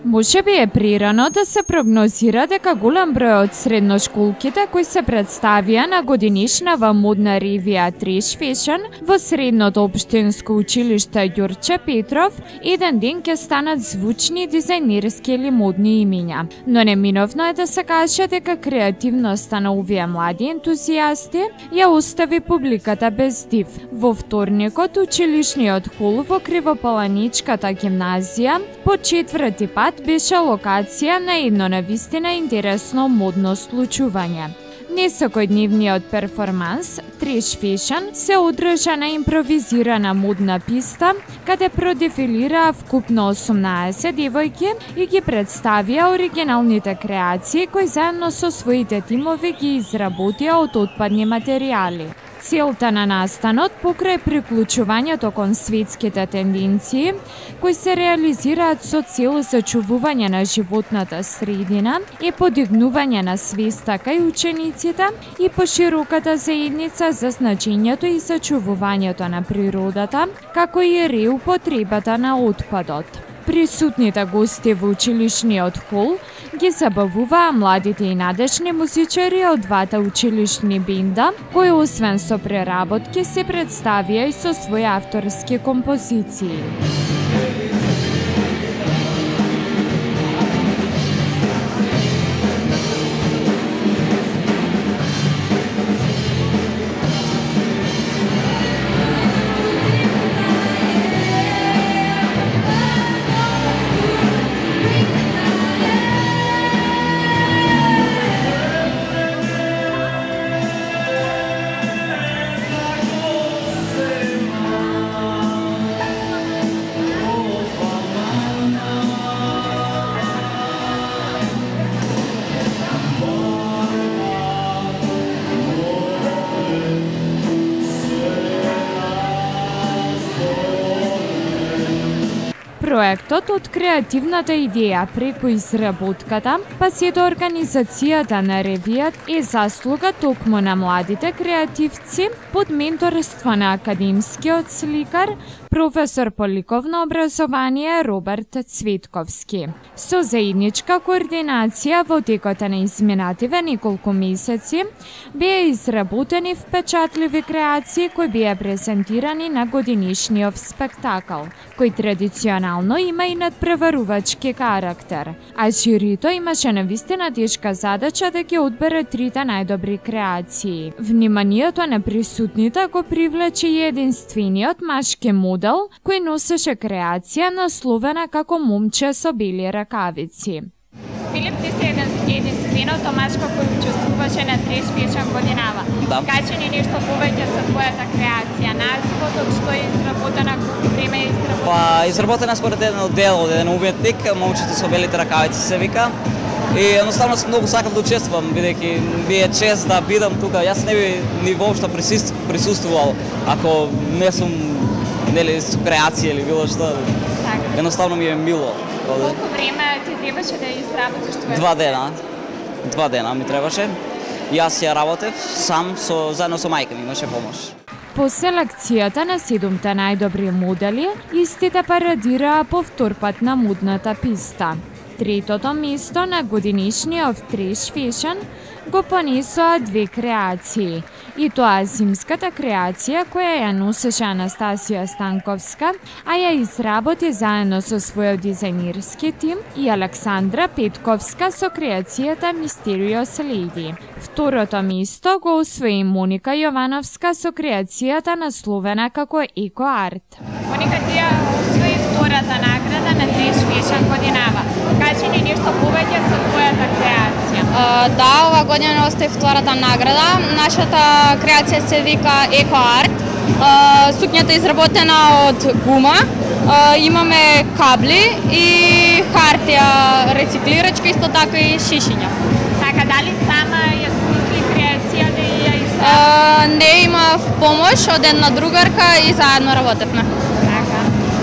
Можеби е прирано да се прогнозира дека голем број од средношколките кои се представија на годинишнава модна ревија Триш Фешн во средното општинско училиште Ѓурче Петров еден ден ќе станат звучни дизајнерски или модни имиња. Но неминовно е да се каже дека креативноста на овие млади ентузијасти ја остави публиката без див. Во вторникот училишниот хол во Кривопаланичката гимназија по четврти пат беше локација на едно навистина интересно модно случување. Несекојдневниот перформанс Триш Фешн се одржа на импровизирана модна писта, каде продефилираа вкупно 18 девојки и ги представија оригиналните креации кои заедно со своите тимови ги изработија од отпадни материјали. Целта на настанот покрај приклучувањето кон светските тенденции, кои се реализираат со цел зачувување на животната средина и подигнување на свеста кај учениците и пошироката заедница за значењето и зачувувањето на природата, како и реупотребата на отпадот. Присутните гости во училишниот хол ги забавуваа младите и надежни музичари од двата училишни бенда, кои освен со преработки се представија и со своји авторски композиции. Проектот од креативната идеја преку изработката, па се до организацијата на ревијат е заслуга токму на младите креативци под менторство на академскиот сликар, професор по ликовно образование Роберт Цветковски. Со заедничка координација во текот на изминативе неколку месеци беа изработени впечатливи креации кои беа презентирани на годинишниот спектакл, кој традиционално има и надпреварувачки карактер, а жирито имаше навистина тешка задача да ги одбере трите најдобри креации. Вниманието на присутните го привлече и единствениот машки модел кој носеше креација насловена како момче со бели ракавици. Филип, ти си единственото машко кој учествуваше на Триш Фешн годинава. Да. Кажи ни нешто повеќе за твојата креација, назвот, што е изработена, колку време е изработена? Па, изработена според еден дел од еден уметник, момчето со белите ракавици се вика. И едноставно многу сакам да учествувам, бидејќи ми е чест да бидам тука. Јас не би ни воопшто присуствувал ако не сум со креација или било што. Така. Едноставно ми е мило. Колку време ти требаше да изработиш твојата? 2 дена. 2 дена ми требаше. Јас ја работев сам заедно со мајка ми, имаше помош. По селекцијата на 7 најдобри модели, истите парадираа повторпат на модната писта. Третото место на годинишниот Триш Фешн го понесоа 2 креации. И тоа зимската креација која ја носеше Анастасија Станковска, а ја изработи заедно со својот дизајнерски тим, и Александра Петковска со креацијата Mysterious Lady. Второто место го освои Моника Јовановска со креацијата насловена како Еко Арт. Моника, ти ја освои втората награда на Триш Фешн годинава. Кажи ни нешто повеќе за твојата креација. Да, ова година остави втората награда. Нашата креација се вика Еко Арт. Сукњата е изработена од гума. Имаме кабли и хартија рециклирачка, исто така и шишиња. Така, дали сама ја смисли креацијата и ја изработи? Не, има помош од една другарка и заедно работевме. Така.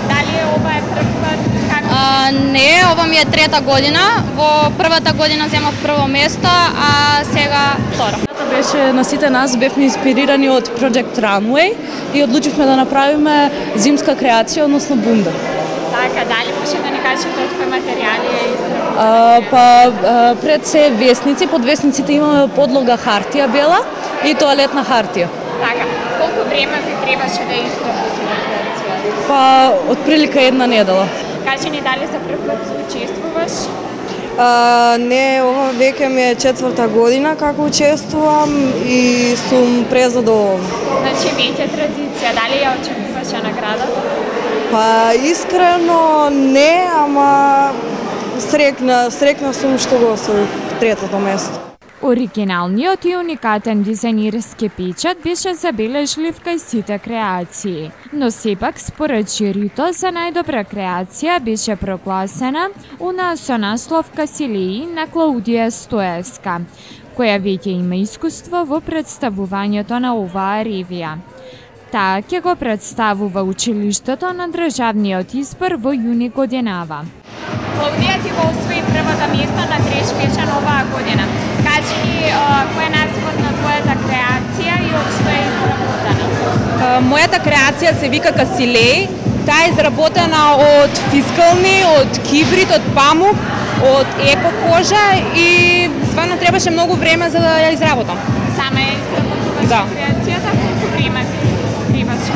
Дали ова е прв пат? Не, ова ми е трета година. Во првата година земав прво место, а сега второ. Беше на сите нас, бевме инспирирани од Project Runway и одлучивме да направиме зимска креација, односно бунда. Така, дали може да ни кажете од кои материјали е Пред се весници, под весниците имаме подлога хартија бела и тоалетна хартија. Така, колку време ви требаше да изработите креацијата? Отприлика една недела. Кажи ни дали за прв пат учествуваш? Не, ова веќе ми е 4-та година како учествувам и сум презадоволна. Значи веќе традиција, дали ја очекуваше наградата? Искрено не, ама срекна сум што го освоив 3-то место. Оригиналниот и уникатен дизајнерски печат беше забележлив кај сите креации, но сепак според жирито за најдобра креација беше прогласена она со наслов Касилеи на Клаудија Стоевска, која веќе има искуство во представувањето на оваа ревија. Таа ќе го представува училиштето на државниот избор во јуни годинава. Клаудија ти го освои првото место на Треш Фешн оваа година. Кажи ни кој е назвот на твојата креација и од што е изработена? Мојата креација се вика Касилеи. Таа е изработена од фискални, од кибрид, од памук, од еко кожа и стварно требаше многу време за да ја изработам. Сама ја изработуваш креацијата? Колку време требаше?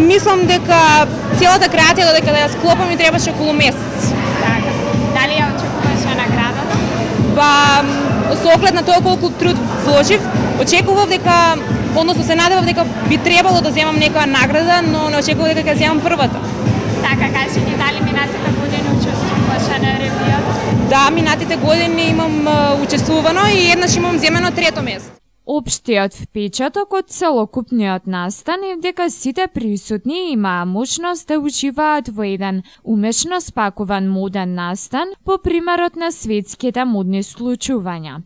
Мислам дека целата креација додека да ја склопам ми требаше околу месец. Така. Дали ја очекуваше наградата? Со оглед на тоа колку труд вложив, очекував дека, односно се надевав дека би требало да земам некоја награда, но не очекував дека ќе земам првата. Така, кажи ни дали минатите години учествуваше на ревијата? Да, минатите години имам учествувано и еднаш имам земено 3-то место. Општиот впечаток од целокупниот настан е дека сите присутни имаа можност да уживаат во еден умешно спакуван моден настан по примерот на светските модни случувања.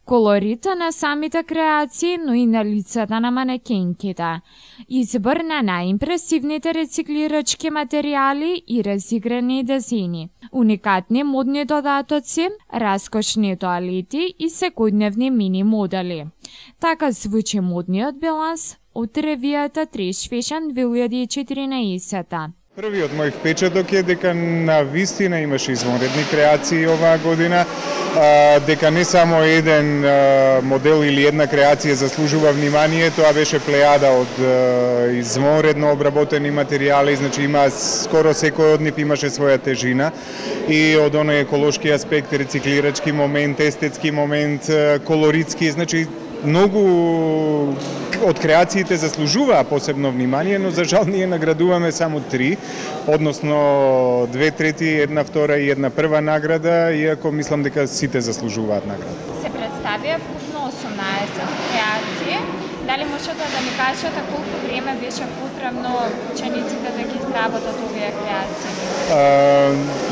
Колорита на самите креации, но и на лицата на манекенките. Избор на најимпресивните рециклирачки материјали и разиграни дизајни. Уникатни модни додатоци, раскошни тоалети и секојдневни мини модели. Така звучи модниот биланс од ревијата Треш Фешн 2014. Првиот мој впечаток е дека на вистина имаше извонредни креации оваа година, дека не само еден модел или една креација заслужува внимание, тоа беше плејада од извонредно обработени материјали, значи има скоро секој од нив имаше своја тежина и од оној еколошки аспект, рециклирачки момент, естетски момент, колоритски, значи многу од креациите заслужуваа посебно внимание, но за жал ние наградуваме само 3, односно 2/3, 1/2 и 1/1 награда, иако мислам дека сите заслужуваат награда. Се представија вкупно 18 креации. Дали можете да ми кажете колку време беше потребно учениците да ги изработат овие креации?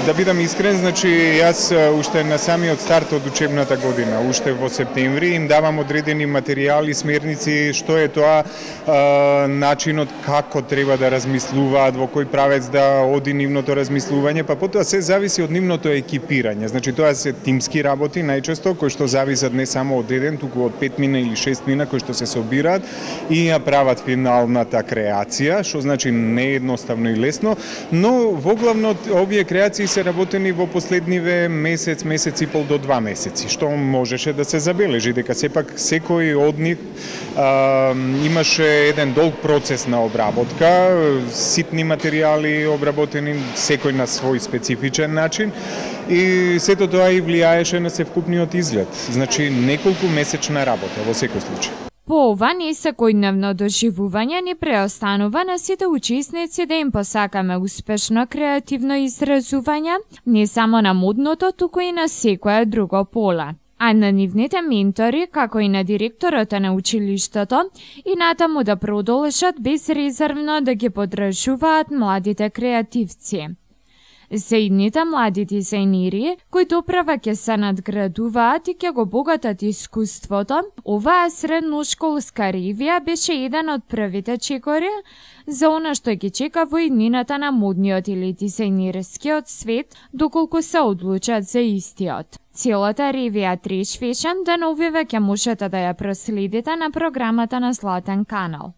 Да бидам искрен, значи јас уште на самиот старт од учебната година, уште во септември, им давам одредени материјали, смерници, што е тоа начинот како треба да размислуваат, во кој правец да оди нивното размислување, па потоа се зависи од нивното екипирање. Значи тоа се тимски работи најчесто, кои што зависат не само од еден, туку од 5 мина или 6 мина кои што се собираат и ја прават финалната креација, што значи не е едноставно и лесно, но во главно овие креации се работени во последниве месец, месец и пол до 2 месеци, што можеше да се забележи, дека сепак секој од нив имаше еден долг процес на обработка, ситни материјали обработени, секој на свој специфичен начин, и сето тоа и влијаеше на севкупниот изглед. Значи неколку месечна работа во секој случај. По ова несекојдневно доживување ни преостанува на сите учесници да им посакаме успешно креативно изразување, не само на модното, туку и на секое друго поле. А на нивните ментори, како и на директорот на училиштето, и натаму да продолжат безрезервно да ги поддржуваат младите креативци. За идните млади дизајнери, кои доправа ќе се надградуваат и ќе го богатат искуството, оваа средношколска ревија беше еден од првите чекори за она што ги чека во иднината на модниот или дизајнерскиот свет, доколку се одлучат за истиот. Целата ревија Треш Фешн деновиве ќе можете да ја проследите на програмата на Златен канал.